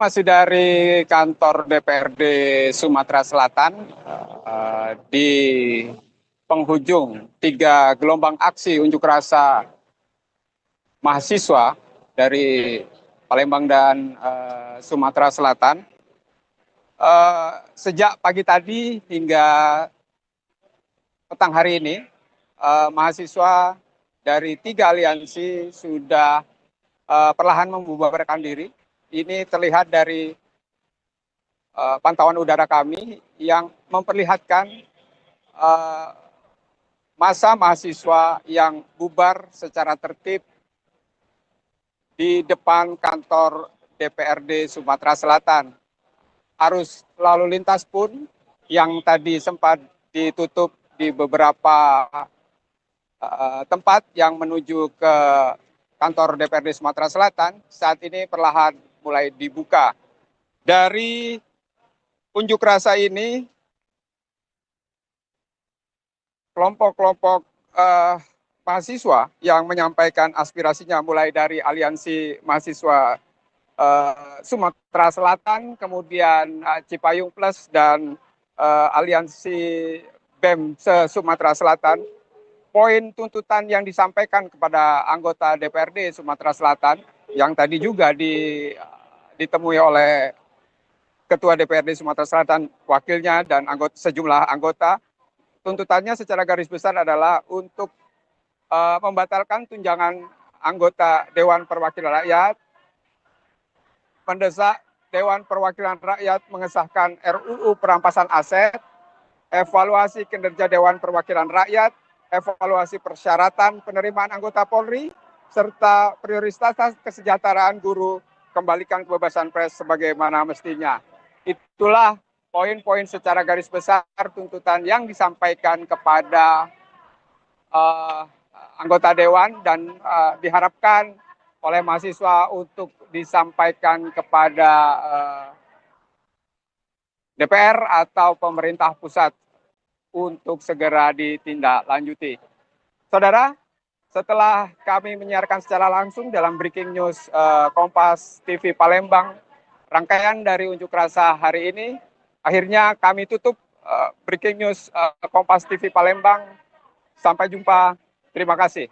Masih dari kantor DPRD Sumatera Selatan di penghujung 3 gelombang aksi unjuk rasa mahasiswa dari Palembang dan Sumatera Selatan. Sejak pagi tadi hingga petang hari ini, mahasiswa dari 3 aliansi sudah perlahan membubarkan diri. Ini terlihat dari pantauan udara kami yang memperlihatkan massa mahasiswa yang bubar secara tertib di depan kantor DPRD Sumatera Selatan. Arus lalu lintas pun yang tadi sempat ditutup di beberapa tempat yang menuju ke kantor DPRD Sumatera Selatan saat ini perlahan mulai dibuka. Dari unjuk rasa ini, kelompok-kelompok mahasiswa yang menyampaikan aspirasinya mulai dari aliansi mahasiswa Sumatera Selatan, kemudian Cipayung Plus dan aliansi BEM se-Sumatera Selatan. Poin tuntutan yang disampaikan kepada anggota DPRD Sumatera Selatan yang tadi juga ditemui oleh Ketua DPRD Sumatera Selatan, wakilnya dan sejumlah anggota, tuntutannya secara garis besar adalah untuk membatalkan tunjangan anggota Dewan Perwakilan Rakyat, mendesak Dewan Perwakilan Rakyat mengesahkan RUU perampasan aset, evaluasi kinerja Dewan Perwakilan Rakyat, evaluasi persyaratan penerimaan anggota Polri, serta prioritas kesejahteraan guru, kembalikan kebebasan pers sebagaimana mestinya. Itulah poin-poin secara garis besar tuntutan yang disampaikan kepada anggota Dewan dan diharapkan oleh mahasiswa untuk disampaikan kepada DPR atau pemerintah pusat untuk segera ditindaklanjuti. Saudara, setelah kami menyiarkan secara langsung dalam Breaking News Kompas TV Palembang, rangkaian dari unjuk rasa hari ini, akhirnya kami tutup Breaking News Kompas TV Palembang. Sampai jumpa. Terima kasih.